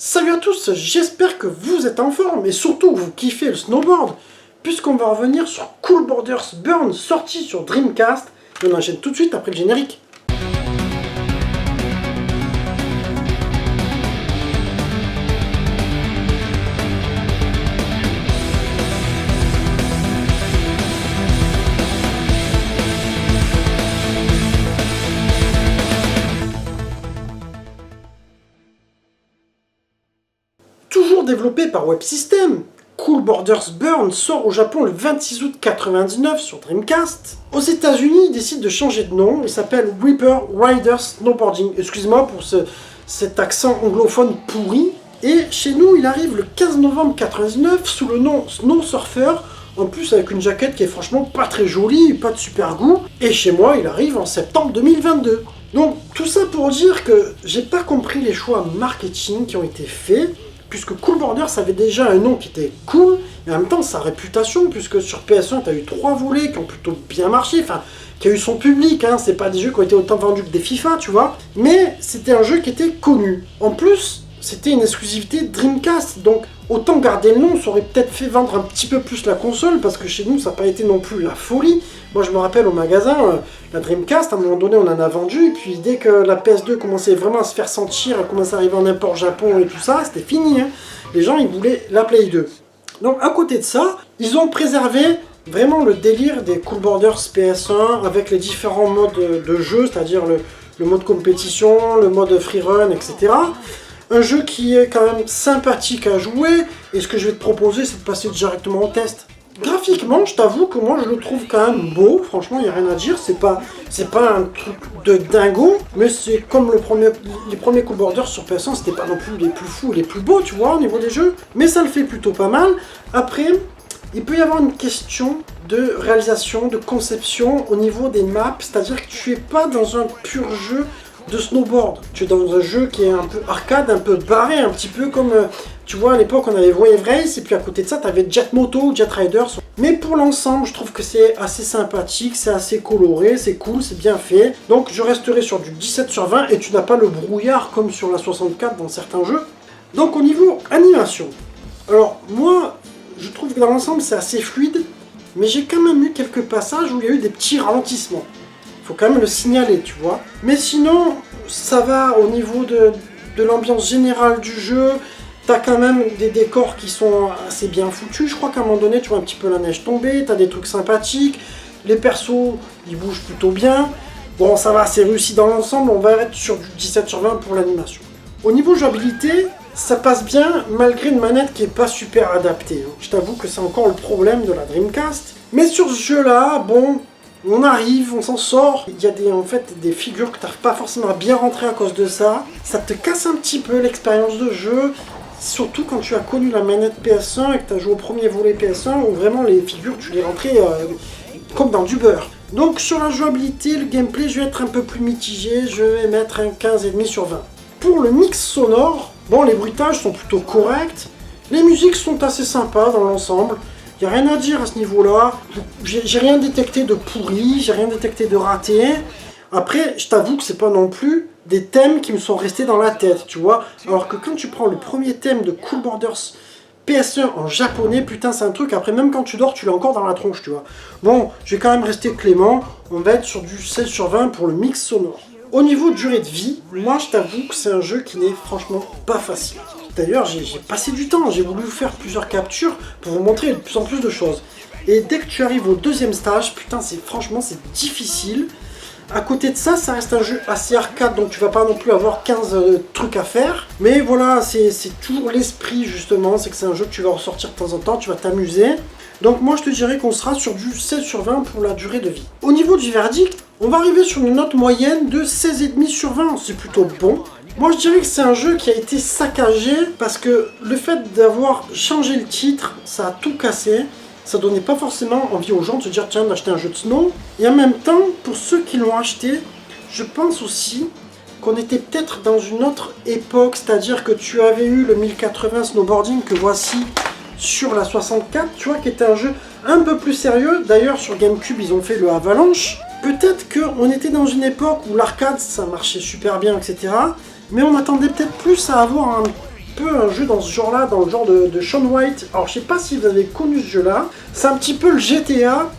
Salut à tous, j'espère que vous êtes en forme et surtout que vous kiffez le snowboard, puisqu'on va revenir sur Cool Borders Burn, sorti sur Dreamcast, et on enchaîne tout de suite après le générique. Toujours développé par Web System, Cool Borders Burn sort au Japon le 26 août 1999 sur Dreamcast. Aux États-Unis, il décide de changer de nom, il s'appelle Reaper Riders Snowboarding. Excuse-moi pour cet accent anglophone pourri. Et chez nous, il arrive le 15 novembre 1999 sous le nom Snow Surfer, en plus avec une jaquette qui est franchement pas très jolie, pas de super goût. Et chez moi, il arrive en septembre 2022. Donc tout ça pour dire que j'ai pas compris les choix marketing qui ont été faits, puisque Cool Borders avait déjà un nom qui était cool, et en même temps sa réputation, puisque sur PS1 tu as eu 3 volets qui ont plutôt bien marché, enfin, qui a eu son public, hein, c'est pas des jeux qui ont été autant vendus que des FIFA, tu vois, mais c'était un jeu qui était connu. En plus, c'était une exclusivité Dreamcast, donc autant garder le nom, ça aurait peut-être fait vendre un petit peu plus la console, parce que chez nous ça n'a pas été non plus la folie. Moi je me rappelle au magasin, la Dreamcast, à un moment donné on en a vendu, et puis dès que la PS2 commençait vraiment à se faire sentir, elle commençait à arriver en import Japon et tout ça, c'était fini, hein. Les gens ils voulaient la Play 2. Donc à côté de ça, ils ont préservé vraiment le délire des Cool Borders PS1 avec les différents modes de jeu, c'est-à-dire le mode compétition, le mode freerun, etc. Un jeu qui est quand même sympathique à jouer, et ce que je vais te proposer c'est de passer directement au test. Graphiquement, je t'avoue que moi je le trouve quand même beau, franchement il n'y a rien à dire, c'est pas un truc de dingo, mais c'est comme les premiers Cool Borders sur PS1, c'était pas non plus les plus fous, les plus beaux, tu vois, au niveau des jeux, mais ça le fait plutôt pas mal. Après, il peut y avoir une question de réalisation, de conception au niveau des maps, c'est-à-dire que tu es pas dans un pur jeu de snowboard. Tu es dans un jeu qui est un peu arcade, un peu barré, un petit peu comme, tu vois, à l'époque on avait Wave Race, et puis à côté de ça tu avais Jet Moto, Jet Riders. Mais pour l'ensemble, je trouve que c'est assez sympathique, c'est assez coloré, c'est cool, c'est bien fait. Donc je resterai sur du 17 sur 20, et tu n'as pas le brouillard comme sur la 64 dans certains jeux. Donc au niveau animation, alors moi, je trouve que dans l'ensemble c'est assez fluide, mais j'ai quand même eu quelques passages où il y a eu des petits ralentissements. Faut quand même le signaler, tu vois. Mais sinon, ça va au niveau de l'ambiance générale du jeu. T'as quand même des décors qui sont assez bien foutus. Je crois qu'à un moment donné, tu vois un petit peu la neige tomber. T'as des trucs sympathiques. Les persos, ils bougent plutôt bien. Bon, ça va, c'est réussi dans l'ensemble. On va être sur du 17 sur 20 pour l'animation. Au niveau jouabilité, ça passe bien malgré une manette qui est pas super adaptée. Je t'avoue que c'est encore le problème de la Dreamcast. Mais sur ce jeu-là, bon, on arrive, on s'en sort. Il y a en fait des figures que tu n'arrives pas forcément à bien rentrer à cause de ça. Ça te casse un petit peu l'expérience de jeu. Surtout quand tu as connu la manette PS1 et que tu as joué au premier volet PS1 où vraiment les figures tu les rentrais comme dans du beurre. Donc sur la jouabilité, le gameplay, je vais être un peu plus mitigé. Je vais mettre un 15,5 sur 20. Pour le mix sonore, bon, les bruitages sont plutôt corrects. Les musiques sont assez sympas dans l'ensemble. Il n'y a rien à dire à ce niveau-là. J'ai rien détecté de pourri, j'ai rien détecté de raté. Après, je t'avoue que c'est pas non plus des thèmes qui me sont restés dans la tête, tu vois. Alors que quand tu prends le premier thème de Cool Borders PS1 en japonais, putain, c'est un truc, après même quand tu dors, tu l'as encore dans la tronche, tu vois. Bon, je vais quand même rester clément. On va être sur du 16 sur 20 pour le mix sonore. Au niveau de durée de vie, moi je t'avoue que c'est un jeu qui n'est franchement pas facile. D'ailleurs, j'ai passé du temps, j'ai voulu faire plusieurs captures pour vous montrer de plus en plus de choses. Et dès que tu arrives au deuxième stage, putain, franchement, c'est difficile. À côté de ça, ça reste un jeu assez arcade, donc tu vas pas non plus avoir 15 trucs à faire. Mais voilà, c'est toujours l'esprit, justement, c'est que c'est un jeu que tu vas ressortir de temps en temps, tu vas t'amuser. Donc moi, je te dirais qu'on sera sur du 16 sur 20 pour la durée de vie. Au niveau du verdict, on va arriver sur une note moyenne de 16,5 sur 20, c'est plutôt bon. Moi je dirais que c'est un jeu qui a été saccagé parce que le fait d'avoir changé le titre, ça a tout cassé. Ça donnait pas forcément envie aux gens de se dire tiens d'acheter un jeu de snow. Et en même temps, pour ceux qui l'ont acheté, je pense aussi qu'on était peut-être dans une autre époque, c'est-à-dire que tu avais eu le 1080 snowboarding que voici sur la 64, tu vois, qui était un jeu un peu plus sérieux. D'ailleurs sur GameCube ils ont fait le Avalanche. Peut-être qu'on était dans une époque où l'arcade ça marchait super bien, etc. Mais on attendait peut-être plus à avoir un peu un jeu dans ce genre-là, dans le genre de Shaun White. Alors je sais pas si vous avez connu ce jeu-là, c'est un petit peu le GTA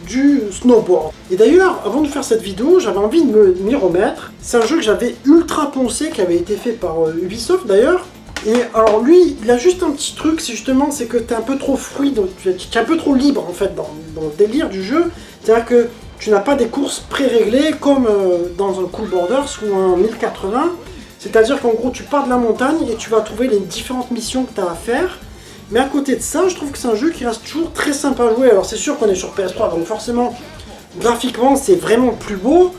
du snowboard. Et d'ailleurs, avant de faire cette vidéo, j'avais envie de m'y remettre. C'est un jeu que j'avais ultra poncé, qui avait été fait par Ubisoft d'ailleurs. Et alors lui, il a juste un petit truc, c'est que t'es un peu trop fluide, tu es un peu trop libre en fait dans le délire du jeu. C'est-à-dire que tu n'as pas des courses pré-réglées comme dans un Cool Borders ou un 1080. C'est-à-dire qu'en gros, tu pars de la montagne et tu vas trouver les différentes missions que tu as à faire. Mais à côté de ça, je trouve que c'est un jeu qui reste toujours très sympa à jouer. Alors c'est sûr qu'on est sur PS3, donc forcément, graphiquement, c'est vraiment plus beau.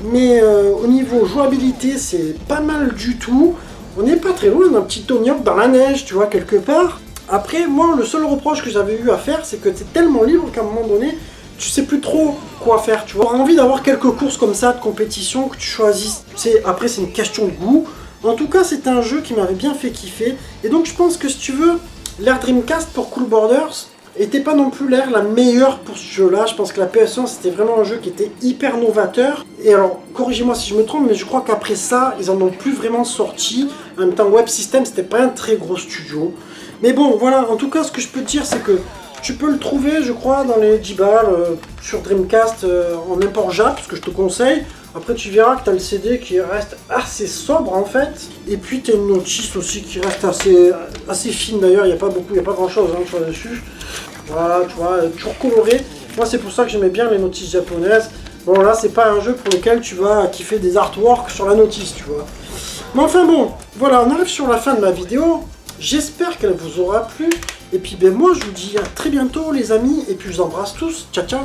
Mais au niveau jouabilité, c'est pas mal du tout. On n'est pas très loin d'un petit Tony Hawk dans la neige, tu vois, quelque part. Après, moi, le seul reproche que j'avais eu à faire, c'est que t'es tellement libre qu'à un moment donné, tu sais plus trop quoi faire, tu vois. T'auras envie d'avoir quelques courses comme ça, de compétition, que tu choisisses. Après, c'est une question de goût. En tout cas, c'était un jeu qui m'avait bien fait kiffer. Et donc, je pense que si tu veux, l'ère Dreamcast pour Cool Borders était pas non plus l'ère la meilleure pour ce jeu-là. Je pense que la PS1, c'était vraiment un jeu qui était hyper novateur. Et alors, corrigez-moi si je me trompe, mais je crois qu'après ça, ils en ont plus vraiment sorti. En même temps, Web System, c'était pas un très gros studio. Mais bon, voilà, en tout cas, ce que je peux te dire, c'est que tu peux le trouver, je crois, dans les 10 balles sur Dreamcast en import JAP, ce que je te conseille. Après, tu verras que tu as le CD qui reste assez sobre en fait. Et puis, tu as une notice aussi qui reste assez fine d'ailleurs. Il n'y a pas grand chose tu vois, dessus. Voilà, tu vois, toujours coloré. Moi, c'est pour ça que j'aimais bien les notices japonaises. Bon, là, c'est pas un jeu pour lequel tu vas kiffer des artworks sur la notice, tu vois. Mais enfin bon, voilà, on arrive sur la fin de ma vidéo. J'espère qu'elle vous aura plu. Et puis, ben moi, je vous dis à très bientôt, les amis. Et puis, je vous embrasse tous. Ciao, ciao.